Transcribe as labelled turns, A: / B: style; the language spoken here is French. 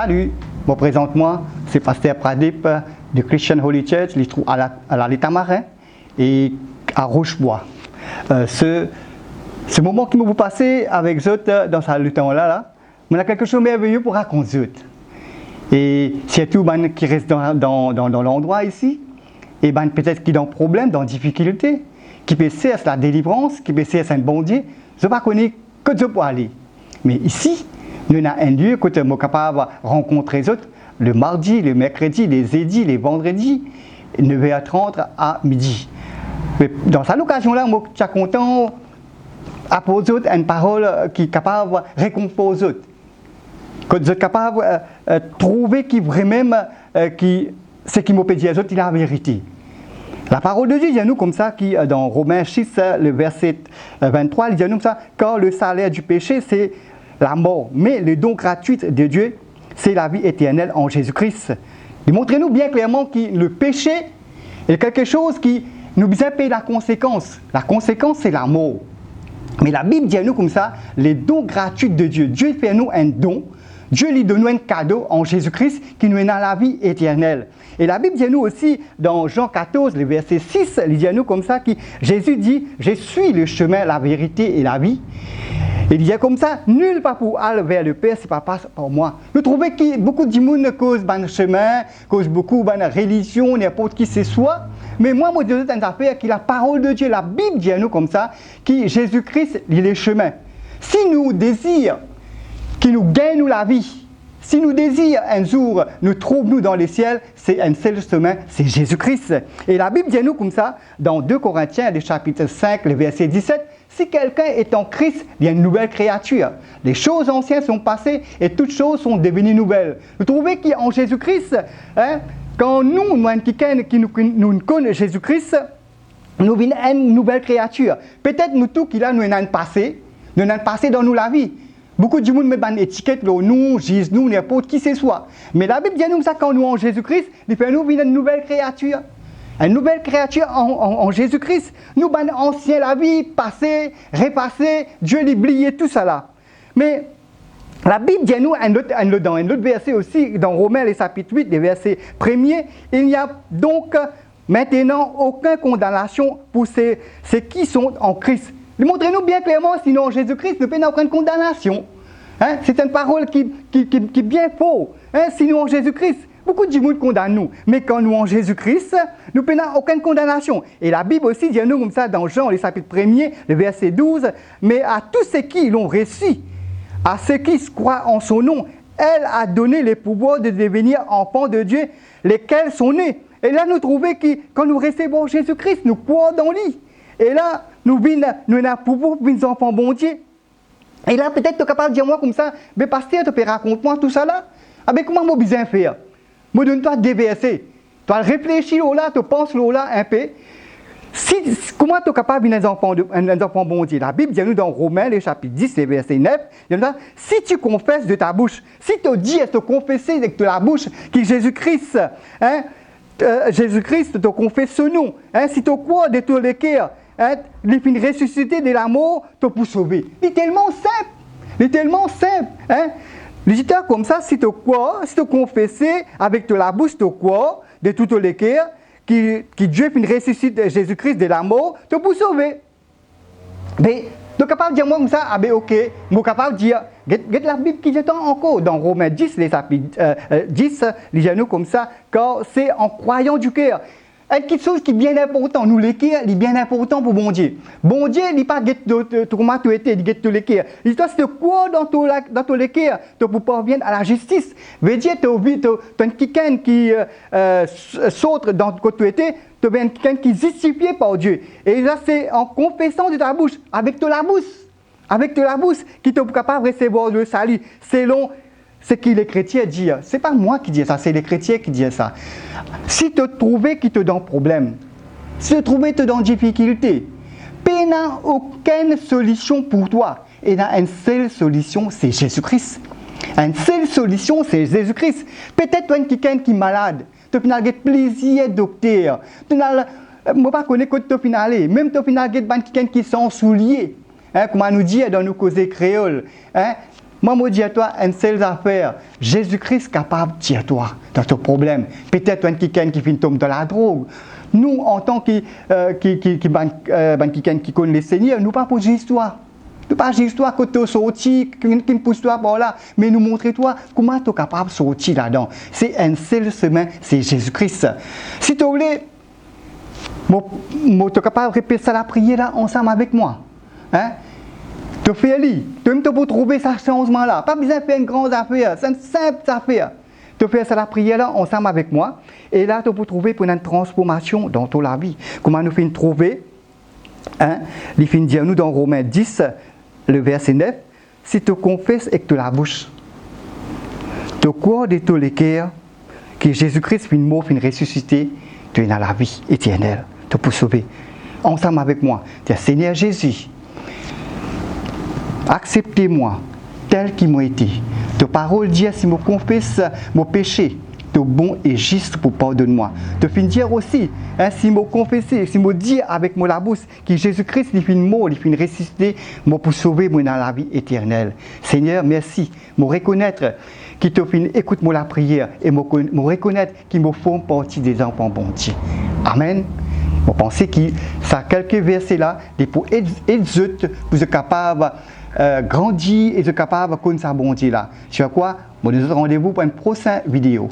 A: Salut, je me présente moi, c'est Pasteur Pradip de Christian Holy Church, je trouve à l'État marin et à Rochebois. Ce moment qui m'a passé avec eux dans ce temps-là, on a quelque chose de merveilleux pour raconter eux. Et surtout qui restent dans l'endroit ici, et peut-être qui ont des problèmes, dans des difficultés, qui peut chercher la délivrance, qui peut chercher un bon Dieu, je ne connais pas que je peux aller. Mais ici, nous avons un lieu que nous sommes capables de rencontrer les autres le mardi, le mercredi, les jeudis, les vendredis, 9h30 à midi. Mais dans cette occasion-là, je suis content à poser une parole qui est capable de récompenser les autres. Que vous êtes capable de trouver qui vraiment, ce qui m'a dit à les autres, il est la vérité. La parole de Dieu dit à nous comme ça, qui dans Romains 6, le verset 23, il dit à nous comme ça, car le salaire du péché, c'est la mort, mais le don gratuit de Dieu, c'est la vie éternelle en Jésus-Christ. Montrez-nous bien clairement que le péché est quelque chose qui nous besoin payer la conséquence. La conséquence, c'est la mort. Mais la Bible dit à nous comme ça, les dons gratuits de Dieu. Dieu fait à nous un don. Dieu lui donne un cadeau en Jésus-Christ qui nous est dans la vie éternelle. Et la Bible dit à nous aussi, dans Jean 14, le verset 6, il dit à nous comme ça, que Jésus dit, je suis le chemin, la vérité et la vie. Il dit comme ça, nul pas pour aller vers le Père, c'est pas par moi. Nous trouvons que beaucoup de monde cause ban chemin, cause beaucoup ban religion, n'importe qui ce soit. Mais moi, je dis une affaire qui la parole de Dieu, la Bible dit à nous comme ça, que Jésus-Christ, il est le chemin. Si nous désirons qu'il nous gagne la vie, si nous désirons un jour nous trouver dans les ciels, c'est un seul chemin, c'est Jésus-Christ. Et la Bible dit à nous comme ça, dans 2 Corinthiens, le chapitre 5, le verset 17, si quelqu'un est en Christ, il y a une nouvelle créature. Les choses anciennes sont passées et toutes choses sont devenues nouvelles. Vous trouvez qu'en Jésus-Christ, quand nous quelqu'un qui nous connaît Jésus-Christ, nous venons une nouvelle créature. Peut-être nous tous qui là nous avons un passé dans nous la vie. Beaucoup de monde met une étiquette, nous, Jésus, nous, n'importe qui ce soit. Mais la Bible dit à nous ça quand nous en Jésus-Christ, il fait nous une nouvelle créature. Une nouvelle créature en Jésus-Christ. Nous, ancien la vie, passé, repassé, Dieu l'oublié, tout ça là. Mais la Bible dit à nous, dans un autre verset aussi, dans Romains, le chapitre 8, le verset 1er, il n'y a donc maintenant aucune condamnation pour ceux qui sont en Christ. Montrez-nous bien clairement, sinon en Jésus-Christ, nous n'avons aucune condamnation. C'est une parole qui est bien faux. Sinon en Jésus-Christ, beaucoup de gens condamnent nous. Mais quand nous en Jésus-Christ, nous n'avons aucune condamnation. Et la Bible aussi dit à nous comme ça dans Jean, le chapitre 1er, le verset 12, mais à tous ceux qui l'ont reçu, à ceux qui croient en son nom, elle a donné le pouvoir de devenir enfants de Dieu, lesquels sont nés. Et là, nous trouvons que quand nous recevons Jésus-Christ, nous croyons dans lui. Et là, nous avons pouvoir pour des enfants bon Dieu. Et là, peut-être tu es capable de dire moi comme ça, mais pasteur, tu peux raconter-moi tout ça là. Ah ben comment moi besoin faire? Moi donne-toi des versets. Tu vas réfléchir là, tu penses là un peu. Comment tu es capable d'un enfant bon Dieu? La Bible dit nous dans Romains, le chapitre 10, le verset 9, si tu confesses de ta bouche, si tu dis et tu confesses de ta bouche que Jésus-Christ, Jésus-Christ te confesse ce nom, si tu crois de tout le cœur, il finit ressuscité de la mort, tu peux sauver. Il est tellement simple. Il est tellement simple. Il dit comme ça, si tu crois, si tu confesses avec la bouche, tu crois de tout le cœur, que Dieu finit ressuscité Jésus-Christ de la mort, tu peux sauver. Mais tu es capable de dire moi comme ça, ah ben ok, je suis capable de dire, regarde la Bible qui dit encore, dans Romains 10, les chapitres 10, les genoux comme ça, car c'est en croyant du cœur. Quelque chose qui est bien important, nous les cœurs, il est bien important pour bon Dieu. Bon Dieu, il n'est pas comment tu étais, il est tous les cœurs. Il dit, c'est quoi dans tous les cœurs, tu peux parvenir à la justice. Veut dire, tu as quelqu'un qui saute dans ce que tu étais, tu as quelqu'un qui est justifié par Dieu. Et là, c'est en confessant de ta bouche, avec la bouche, qui tu es capable de recevoir le salut, selon ce que les chrétiens disent. Ce n'est pas moi qui dis ça, c'est les chrétiens qui disent ça. Si tu trouves qu'ils te donnent problème, si tu trouves qu'ils te donnent difficulté, il n'y a aucune solution pour toi. Et il y a une seule solution, c'est Jésus-Christ. Une seule solution, c'est Jésus-Christ. Peut-être tu es quelqu'un qui est malade, tu as plaisir docteur, tu n'as pas connaître que tu as aller, même tu as quelqu'un qui est sans souliers, comme on nous dit dans nos causes créoles. Moi, je dis à toi, une seule affaire, Jésus-Christ est capable de dire à toi dans ton problème. Peut-être quelqu'un qui tombe dans la drogue. Nous, en tant que quelqu'un qui connaît le Seigneur, nous ne pas pour histoire. Nous pas juste toi quand tu es sorti, qui me pousse toi par là, mais nous montrer toi comment tu es capable de sortir là-dedans. C'est un seul chemin, c'est Jésus-Christ. Si tu voulais, tu es capable de répéter ça la prière là ensemble avec moi. Hein? Tu fais lui, tu peux trouver ce changement-là. Pas besoin de faire une grande affaire, c'est une simple affaire. Tu fais ça la prière là ensemble avec moi, et là tu peux trouver pour une transformation dans toute la vie. Comment nous finissons trouver? Hein? Il finit dire nous dans Romains 10, le verset 9, si tu confesses avec de la bouche, tu crois de tout le cœur que Jésus-Christ finit mort, finit ressuscité, tu es dans la vie éternelle. Tu peux sauver. Ensemble avec moi, dis Seigneur Jésus, acceptez-moi tel qu'il m'a été. Ta parole dit si je confesse mon péché, tu es bon et juste pour pardonner moi. Tu finis dire aussi, hein, si je confesse, si je dis avec moi la bouche que Jésus-Christ il finit mort, il finit ressuscité, moi pour sauver moi dans la vie éternelle. Seigneur, merci. Je reconnaître qu'il te finit écoute moi la prière et je reconnaître qu'il me font partie des enfants bon Dieu. Amen. Je pense que ça quelques versets là, pour être vous êtes capable grandir et être capable de connaître ça bon Dieu là. Sur quoi, nous nous rendez-vous pour une prochaine vidéo.